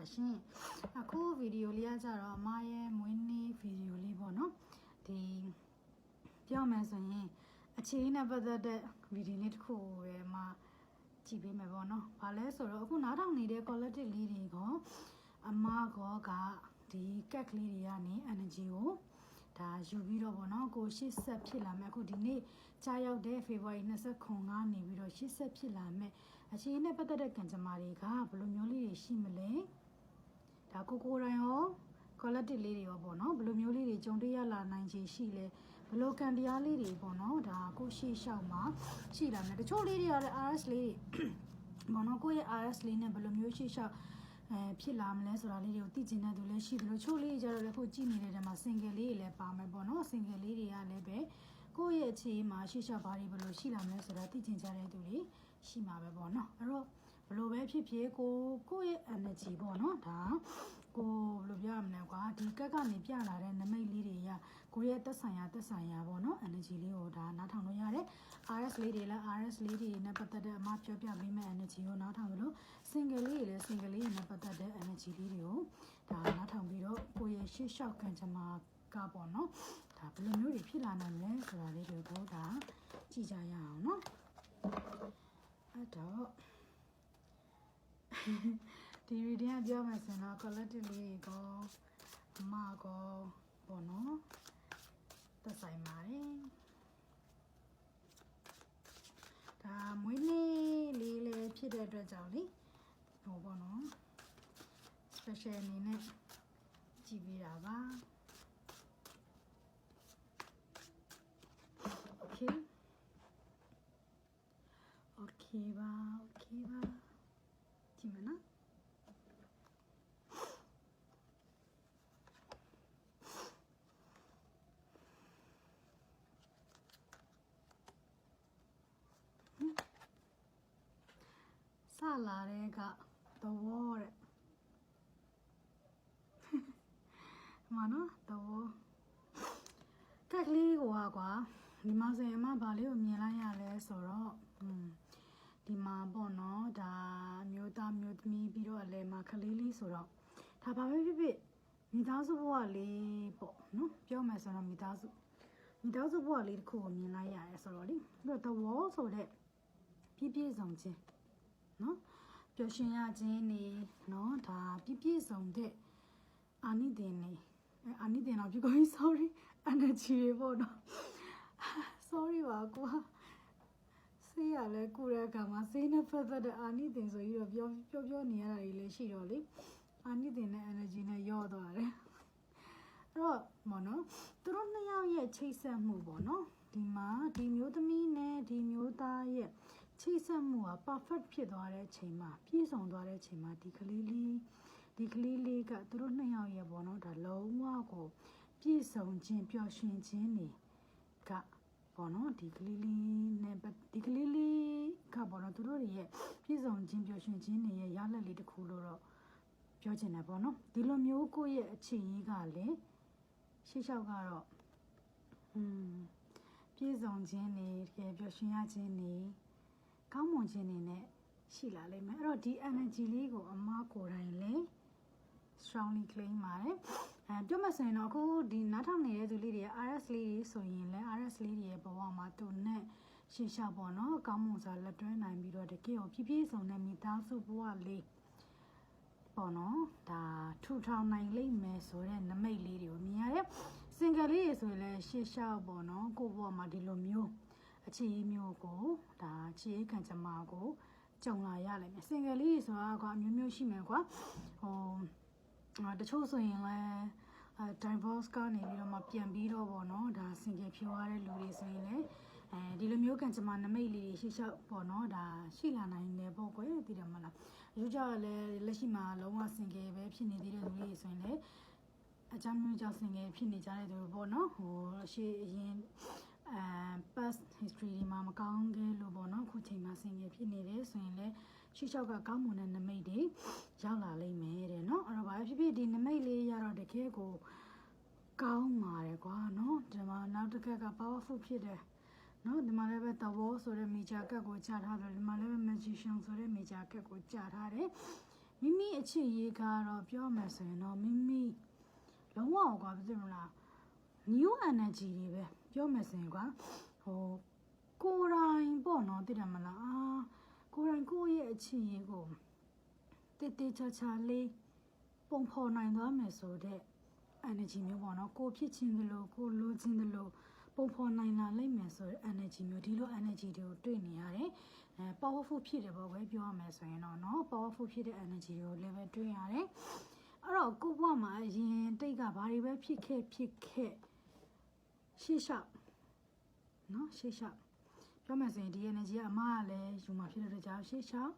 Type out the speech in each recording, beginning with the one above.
ပါတယ်ရှင်အခုဗီဒီယိုလေးကကြတော့အမရဲ့မွေးနေ့ဗီဒီယိုလေးပေါ့နော်ဒီပြောမယ်ဆိုရင်အခြေအနေနဲ့ပတ်သက်တဲ့ဗီဒီယိုလေးတစ်ခုပဲအမကြည့်ပေးမယ်ပေါ့နော်ဘာလဲဆိုတော့အခုနားထောင်နေတဲ့ quality လေးတွေကအမကဒီကက်ကလေးတွေကနေ energy ကိုဒါယူပြီးတော့ပေါ့နော်ကို80ဆက်ဖြစ်လာမယ်အခုဒီနေ့ကြာရောက်တဲ့ February 29ကနေပြီးတော့80ဆက်ဖြစ်လာမယ်အခြေအနေနဲ့ပတ်သက်တဲ့ကံကြမ္မာတွေကဘယ်လိုမျိုးလေးတွေရှိမလဲဒါကိုတိုင်းရော quality လေးတွေရောပေါ့နော်ဘယ်လိုမျိုးလေးတွေကြုံတွေ့ရလာနိုင်ခြေရှိလဲဘယ်လိုကံတရားလေးတွေပေါ့နော်ဒါကိုရှေ့လျှောက်မှာရှိလာမယ်တချို့လေးတွေကလည်း RS လေးပေါ့နော်ကိုရဲ့ RS လေးနဲ့ဘယ်လိုမျိုးရှေ့လျှောက်ဖြစ်လာမလဲဆိုတာလေးတွေကိုသိကျင်တဲ့သူလည်းရှိတယ်လို့ချို့လေးကြတော့လည်းခုကြည့်နေတဲ့ထဲမှာ single လေးတွေလည်းပါမယ်ပေါ့နော် single လေးတွေကလည်းပဲကိုယ့်ရဲ့အခြေမှာရှေ့လျှောက်ဘာတွေဘယ်လိုရှိလာမလဲဆိုတာသိကျင်ကြတဲ့သူတွေရှိမှာပဲပေါ့နော်အဲ့တော့ဘယ်လိုပဲဖြစ်ဖြစ်ကိုယ့်ရဲ့ energy ပေါ့နော်ဒါကိုဘယ်လိုပြောရမလဲကွာဒီကက်ကနေပြလာတဲ့နမိတ်လေးတွေကကိုယ့်ရဲ့သက်ဆိုင်ရာပေါ့နော် energy လေးကိုဒါနားထောင်လို့ရတယ် RS လေးတွေလည်း RS လေးတွေနဲ့ပတ်သက်တဲ့အမပြောပြပေးမယ့် energy ကိုနားထောင်လို့ single လေးတွေလည်း single လေးတွေနဲ့ပတ်သက်တဲ့ energy လေးတွေကိုဒါနားထောင်ပြီးတော့ကိုယ့်ရဲ့ရှေ့လျှောက်ကံကြမ္မာကပေါ့နော်ဒါဘယ်လိုမျိုးတွေဖြစ်လာနိုင်လဲဆိုတာလေးတွေကိုဒါကြည့်ကြရအောင်နော်အဲ့တော့ဒီဗီဒီယိုပြောမယ်ဆိုတော့ collective လေးကိုအမကိုပေါ့နော်သက်ဆိုင်ပါတယ်ဒါမွေးနေ့လေးလည်းဖြစ်တဲ့အတွက်ကြောင့်လေဟိုပေါ့နော် special အနေနဲ့ကြည့်ပေးတာပါ okay ပါကြည့်မနော်စလာတဲ့ကသဘောတဲ့မနော်သဘောကက်ကလေးကွာဒီမှာဆိုရင်အမဘာလေးကိုမြင်လိုက်ရလဲဆိုတော့ဒီမှာပေါ့နော်ဒါမျိုးသားမျိုးသမီးပြီးတော့အလဲမှာကလေးလေးဆိုတော့ဒါဘာပဲဖြစ်ဖြစ်မိသားစုဘဝလေးပေါ့နော်ပြောမယ်ဆိုတော့မိသားစုဘဝလေးတစ်ခုကိုမြင်လိုက်ရတယ်ဆိုတော့လေပြီးတော့သဘောဆိုတဲ့ပြည့်စုံခြင်းနော်ပျော်ရွှင်ရခြင်းနေနော်ဒါပြည့်စုံတဲ့အာနိသင်နေအာနိသင်တော့ဖြစ်ကုန်ပြီ sorry energy ပေါ့နော် sorry ပါကွာဆေးရလဲကုတဲ့အခါမှာဆေးနဲ့ဖက်သက်တဲ့အာနိသင်ဆိုပြီးတော့ပြောနေရတာတွေလည်းရှိတော့လေအာနိသင်နဲ့ energy နဲ့ရော့သွားတယ်အဲ့တော့ပေါ့နော်သူတို့နှစ်ယောက်ရဲ့ချိတ်ဆက်မှုပေါ့နော်ဒီမှာဒီမျိုးသမီးနဲ့ဒီမျိုးသားရဲ့ချိတ်ဆက်မှုက perfect ဖြစ်သွားတဲ့အချိန်မှာပြည့်စုံသွားတဲ့အချိန်မှာဒီကလေးလေးကသူတို့နှစ်ယောက်ရဲ့ပေါ့နော်ဒါလုံးဝကိုပြည့်စုံခြင်းပျော်ရွှင်ခြင်းတွေကပေါ့နော်ဒီကလေးလေးနဲ့ဒီကလေးလေးကပေါ့နော်သူတို့ရဲ့ပြည့်စုံခြင်းပျော်ရွှင်ခြင်းတွေရဲ့ရလဒ်လေးတစ်ခုလို့တော့ပြောချင်တယ်ပေါ့နော်ဒီလိုမျိုးကိုယ့်ရဲ့အခြေရေးကလည်းရှေ့လျှောက်ကတော့ပြည့်စုံခြင်းတွေတကယ်ပျော်ရွှင်ရခြင်းတွေကောင်းမွန်ခြင်းတွေနဲ့ရှိလာလိမ့်မယ်အဲ့တော့ဒီ energy လေးကိုအမကိုယ်တိုင်လည်း strongly claim ပါတယ်ပြောမှဆိုရင်တော့အခုဒီနားထောင်နေတဲ့သူလေးတွေ RS လေးတွေဆိုရင်လည်း RS လေးတွေရဲ့ဘဝမှာသူနဲ့ရှေ့လျှောက်ပေါ့နော်ကောင်းမွန်စွာလက်တွဲနိုင်ပြီးတော့တကယ်ကိုပြည့်စုံတဲ့မိသားစုဘဝလေးပေါ့နော်ဒါထူထောင်နိုင်လိမ့်မယ်ဆိုတဲ့နမိတ်လေးတွေကိုမြင်ရတယ် single လေးတွေဆိုရင်လည်းရှေ့လျှောက်ပေါ့နော်ကိုယ့်ဘဝမှာဒီလိုမျိုးအခြေအမျိုးကိုဒါခြေခံကြမှာကိုကြုံလာရလိမ့်မယ် single လေးတွေဆိုတာကအမျိုးမျိုးရှိမယ်ကွာတချို့ဆိုရင်လည်း divorce ကနေပြီးတော့မှပြန်ပြီးတော့ပေါ့နော်ဒါ single ဖြစ်သွားတဲ့လူတွေဆိုရင်လည်းဒီလိုမျိုးကံကြမ္မာနမိတ်လေးတွေရှေ့လျှောက်ပေါ့နော်ဒါရှိလာနိုင်တယ်ပေါ့ကွယ်သိတယ်မလားယူကြလည်းလက်ရှိမှာလုံးဝ single ပဲဖြစ်နေသေးတဲ့လူတွေဆိုရင်လည်းအကြောင်းမျိုးကြောင့် single ဖြစ်နေကြတဲ့သူပေါ့နော်ဟိုရှေ့အရင် past history ဒီမှာမကောင်းခဲ့လို့ပေါ့နော်ခုချိန်မှာ single ဖြစ်နေတယ်ဆိုရင်လည်းရှေ့လျှောက်ကကောင်းမွန်တဲ့နမိတ်တွေရောက်လာလိမ့်မယ်တဲ့နော်အဲ့တော့ဘာဖြစ်ဖြစ်ဒီနမိတ်လေးရတော့တကယ်ကိုကောင်းပါတယ်ကွာနော်ဒီမှာနောက်တစ်ခါက powerful ဖြစ်တယ်နော်ဒီမှာလည်းပဲသဘောဆိုတဲ့ major ကတ်ကိုကြာထားတယ်ဒီမှာလည်းပဲ magician ဆိုတဲ့ major ကတ်ကိုကြာထားတယ် မိမိအချစ်ရေးကတော့ပြောမယ်ဆိုရင်တော့မိမိလုံးဝကွာပြည့်မလား new energy တွေပဲပြောမယ်ဆိုရင်ကွာဟိုကိုယ်တိုင်ပေါ့နော်သိတယ်မလားကိုယ်တိုင်ကိုယ့်ရဲ့အချစ်ရေးကိုတေးတေးချာချာလေးပုံဖော်နိုင်သွားမယ်ဆိုတဲ့ energy မျိုးပေါ့နော်ကိုဖြစ်ချင်းသလိုကိုလိုချင်သလိုပုံဖော်နိုင်လာလိမ့်မယ်ဆိုတဲ့ energy မျိုးဒီလို energy တွေကိုတွေ့နေရတယ်powerful ဖြစ်တယ်ပေါ့ကွယ်ပြောရမယ်ဆိုရင်တော့နော် powerful ဖြစ်တဲ့ energy တွေကိုလည်းပဲတွေ့ရတယ်အဲ့တော့ကိုဘဝမှာအရင်တိတ်ကဘာတွေပဲဖြစ်ခဲ့ရှေ့လျှောက်နော်ရှေ့လျှောက်ပြောမယ်ဆိုရင်ဒီ energy ကအမကလည်းယူမှာဖြစ်တဲ့ကြောင့်ရှေ့လျှောက်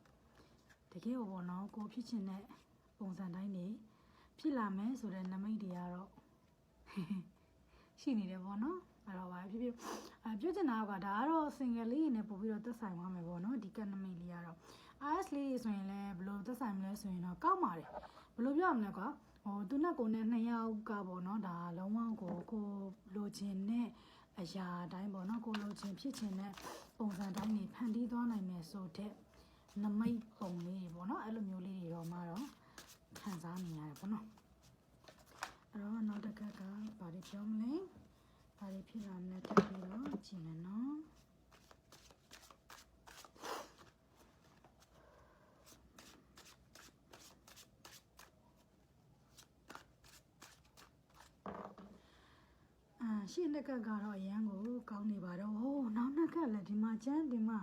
တကယ်ပေါ့နော်ကိုဖြစ်ချင်တဲ့ပုံစံတိုင်းနေဖြစ်လာမယ်ဆိုတဲ့နမိတ်တွေကတော့ရှိနေတယ်ပေါ့နော်အဲ့တော့ဗာဖြစ်ပြောချင်တာကဒါကတော့ single လေးနဲ့ပို့ပြီးတော့သက်ဆိုင်သွားမယ်ပေါ့နော်ဒီကနမိတ်လေးကတော့ IS လေးဆိုရင်လည်းဘယ်လိုသက်ဆိုင်မလဲဆိုရင်တော့ကောက်ပါတယ်ဘယ်လိုပြောရမလဲကွာဟိုသူနဲ့ကိုနဲ့2ယောက်ကပေါ့နော်ဒါလုံးဝကိုလိုချင်တဲ့အရာတိုင်းပေါ့နော်ကိုလိုချင်ဖြစ်ချင်တဲ့ပုံစံတိုင်းနေဖန်တီးသွားနိုင်မယ်ဆိုတဲ့နမိတ်ပုံလေးတွေပေါ့နော်အဲ့လိုမျိုးလေးတွေတော့မှတော့ခံစားနေရတယ်ပေါ့နော်အဲ့တော့နောက်တစ်ခါကဘာတွေပြောမလဲဘာတွေဖြစ်လာမလဲတက်ပြီးတော့ကြည့်မယ်နော်ရှေ့နှစ်ကကတော့အရန်ကိုကောင်းနေပါတော့ဟိုနောက်နှစ်ကလည်းဒီမှာကျန်းဒီမှာ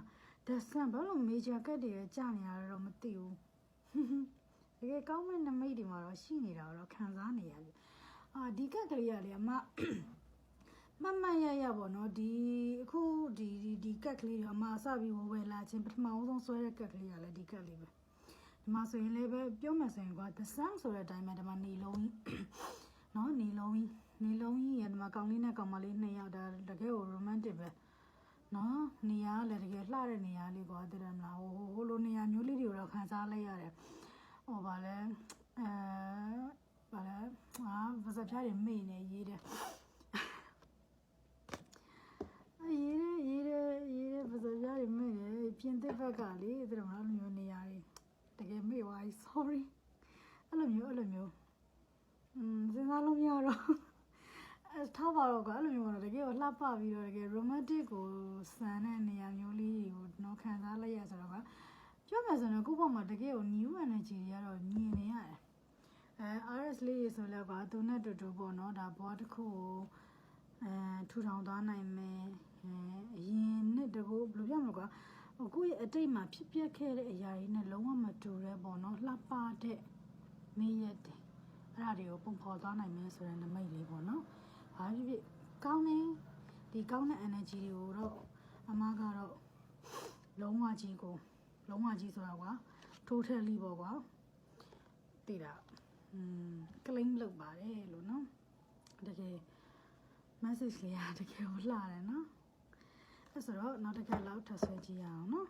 ဒဆန်ဘာလို့ major ကတ်တွေကြာနေရတော့မသိဘူးတကယ်ကောင်းမဲ့နမိတ်တွေမှာတော့ရှိနေတာတော့ခံစားနေရတယ်ဒီကက်ကလေးကလေအမမရပေါ့နော်ဒီအခုဒီကက်ကလေးတွေအမအစပြီးဝယ်လာခြင်းပထမဆုံးဆွဲတဲ့ကက်ကလေးကလည်းဒီကက်လေးပဲဒီမှာဆိုရင်လည်းပဲပြောမယ်ဆိုရင်ကွာ the sun ဆိုတဲ့အတိုင်းပဲဒီမှာနေလုံးနော်နေလုံးကြီးရဒီမှာကောင်လေးနဲ့ကောင်မလေး2ယောက်ဒါတကယ်ကို romantic ပဲနော်နေရာလည်းတကယ်လှတဲ့နေရာလေးကွာသိတယ်မလားဟိုလိုနေရာမျိုးလေးတွေတော့ခံစားလိုက်ရတယ်ဟိုဗာလဲဗာလဲဘာသာပြားတွေမေ့နေရေးတယ်ရေးဘာသာပြားတွေမေ့နေပြင်သစ်ဘက်ကလေသိတယ်မလားမျိုးနေရာတွေတကယ်မေ့သွားပြီ sorry အဲ့လိုမျိုးစဉ်းစားလို့မရတော့ထားပါတော့ကွာအဲ့လိုမျိုးကတော့တကယ်ကိုလှပပြီးတော့တကယ် romantic ကိုစံတဲ့နေရာမျိုးလေးတွေကိုတော့ခံစားလိုက်ရဆိုတော့ကပြောမှဆိုတော့ကိုယ့်ဘက်မှာတကယ်ကို new energy တွေကတော့မြင်နေရတယ်RS လေးဆိုတော့ကသူနဲ့တူတူပေါ့နော်ဒါဘောတစ်ခုကိုထူထောင်သွားနိုင်မယ်အရင်နဲ့တကူဘယ်လိုပြောမလဲကွာကိုယ့်ရဲ့အတိတ်မှာဖြစ်ပျက်ခဲ့တဲ့အရာတွေနဲ့လုံးဝမတူတဲ့ပေါ့နော်လှပတဲ့မေးရတယ်အဲ့ဒါတွေကိုပုံဖော်သွားနိုင်မယ်ဆိုတဲ့နမိတ်လေးပေါ့နော်ဘာဖြစ်ကောင်းနေဒီကောင်းတဲ့ energy တွေကိုတော့အမကတော့လုံးဝကြီးဆိုတာကွာ totally ပေါ့ကွာသိတာclaim လုပ်ပါတယ်လို့နော်တကယ် message လေးကတကယ်ကိုလှတယ်နော်အဲ့ဆိုတော့နောက်တစ်ခါလောက်ထပ်ဆွဲကြည့်ရအောင်နော်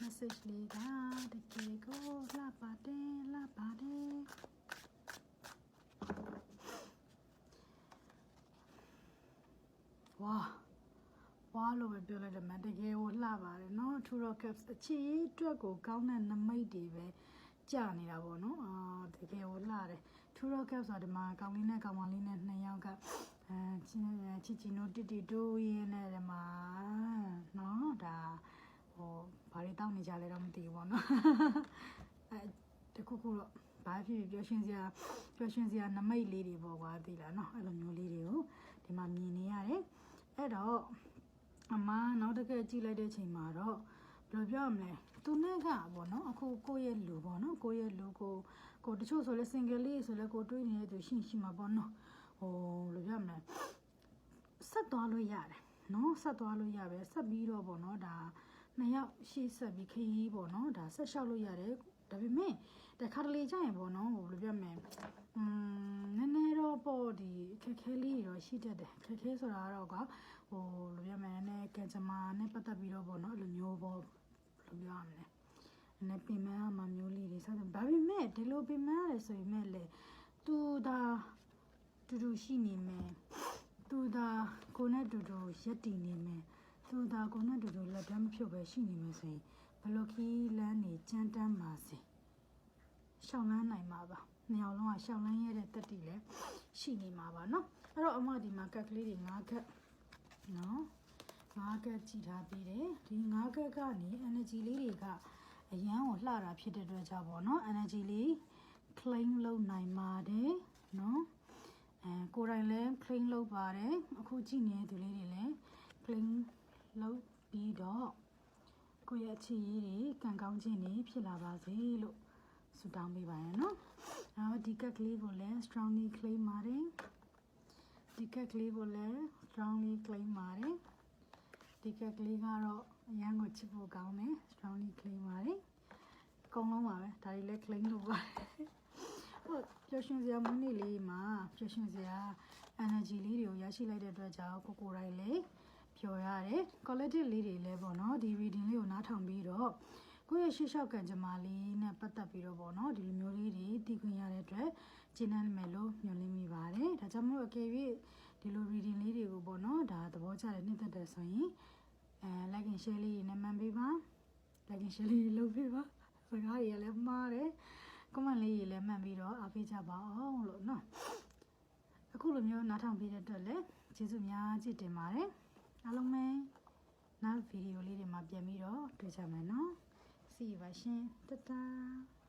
message လေးကတကယ်ကိုလှပါတယ်ဝါလို့ပဲပြောလိုက်တယ်မတကယ်ကိုလှပါတယ်နော် Two Rock Caps အချစ်ရေးအတွက်ကိုကောင်းတဲ့နမိတ်တွေပဲကြာနေတာပေါ့နော်တကယ်ကိုလှတယ် Two Rock Caps ဆိုတော့ဒီမှာကောင်လေးနဲ့ကောင်မလေးနဲ့2ယောက်ကချီနိုတီတိုးရင်းနဲ့ဒီမှာနော်ဒါဟိုဘာတွေတောင်းနေကြလဲတော့မသိဘူးပေါ့နော်တခုတော့ဘာဖြစ်ပျော်ရွှင်စရာနမိတ်လေးတွေပေါ့ကွာသိလားနော်အဲ့လိုမျိုးလေးတွေကိုဒီမှာမြင်နေရတယ်အဲ့တော့အမနောက်တစ်ခါကြည့်လိုက်တဲ့အချိန်မှာတော့ဘယ်လိုပြောရမလဲသူနဲ့ကပေါ့နော်အခုကိုယ့်ရဲ့လူပေါ့နော်ကိုယ့်ရဲ့လူကိုတချို့ဆိုလဲ single လေးဆိုလဲကိုတွေးနေတဲ့သူရှိမှာပေါ့နော်ဟိုဘယ်လိုပြောရမလဲဆက်သွားလို့ရတယ်နော်ဆက်သွားလို့ရပဲဆက်ပြီးတော့ပေါ့နော်ဒါ2ယောက်ရှေ့ဆက်ပြီးခရီးပေါ့နော်ဒါဆက်လျှောက်လို့ရတယ်ဒါပေမဲ့တခါတလေကြာရင်ပေါ့နော်ဟိုဘယ်လိုပြောမလဲနည်းနည်းတော့ပေါ့ဒီခက်ခဲလေးတွေတော့ရှိတတ်တယ်ခက်ခဲဆိုတာကတော့ကဟိုဘယ်လိုပြောမလဲနည်းကံကြမ္မာနဲ့ပတ်သက်ပြီးတော့ပေါ့နော်အဲ့လိုမျိုးပေါ့ဘယ်လိုပြောရမလဲနည်းပင်မမှာမျိုးလေးတွေစသဖြင့်ဒါပေမဲ့ဒီလိုပင်မရတယ်ဆိုရင်မဲ့လေသူဒါတူတူရှိနေမယ်သူဒါကိုနဲ့တူတူရက်တည်နေမယ်သူဒါကိုနဲ့တူတူလက်တွဲမဖြုတ်ပဲရှိနေမယ်ဆိုရင် ဘယ်လိုခီးလန်းနေကြမ်းတမ်းပါစေရှောင်းလန်းနိုင်မှာပါနှစ်ယောက်လုံးကရှောင်းလန်းရတဲ့တက်တီလည်းရှိနေမှာပါเนาะအဲ့တော့အမဒီမှာကက်ကလေးတွေ9ကက်เนาะ9ကက်ကြည့်ထားပြီးတယ်ဒီ9ကက်ကနေ energy လေးတွေကအရန်ကိုလှတာဖြစ်တဲ့အတွက်ကြောင့်ပေါ့เนาะ energy လေး claim လုပ်နိုင်ပါတယ်เนาะကိုယ်တိုင်လည်း claim လုပ်ပါတယ်အခုကြည့်နေတဲ့သူလေးတွေလည်း claim လုပ်ပြီးတော့ကိုယ့်ရဲ့အခြေရည်တွေကံကောင်းခြင်းတွေဖြစ်လာပါစေလို့ဆုတောင်းပေးပါရနော်။နောက်ဒီကက်ကလေးကိုလည်း strongly claim ပါတယ်။ဒီကက်ကလေးကိုလည်း strongly claim ပါတယ်။ဒီကက်ကလေးကတော့အရန်ကိုချစ်ဖို့ကောင်းတယ် strongly claim ပါတယ်။အကုန်လုံးပါပဲဒါတွေလည်း claim လုပ်ပါတယ်။ဟုတ်ပျော်ရွှင်စရာမွေးနေ့လေးမှာပျော်ရွှင်စရာ energy လေးတွေကိုရရှိလိုက်တဲ့အတွက်ကြောင့်ကိုယ်တိုင်လည်းပျော်ရတယ် collective လေးတွေလည်းပေါ့နော်ဒီ reading လေးကိုနားထောင်ပြီးတော့ကိုယ့်ရဲ့ရှေ့လျှောက်ကံကြမ္မာလေးနဲ့ပတ်သက်ပြီးတော့ပေါ့နော်ဒီလိုမျိုးလေးတွေသိခွင့်ရတဲ့အတွက်ကျင်းနှံမယ်လို့မျှော်လင့်မိပါတယ်ဒါကြောင့်မို့အကယ်၍ဒီလို reading လေးတွေကိုပေါ့နော်ဒါသဘောကျတဲ့နှစ်သက်တဲ့ဆိုရင်like and share လေးနဲ့မှန်ပေးပါ like and share လေးလုပ်ပေးပါစကားတွေလည်းမှားတယ် comment လေးတွေလည်းမှန်ပြီးတော့အားပေးကြပါအောင်လို့နော်အခုလိုမျိုးနားထောင်ပေးတဲ့အတွက်လည်းကျေးဇူးများကြီးတင်ပါတယ်အားလုံးပဲနောက်ဗီဒီယိုလေးတွေမှာပြန်ပြီးတော့တွေ့ကြမယ်နော် See you ပါရှင်တတား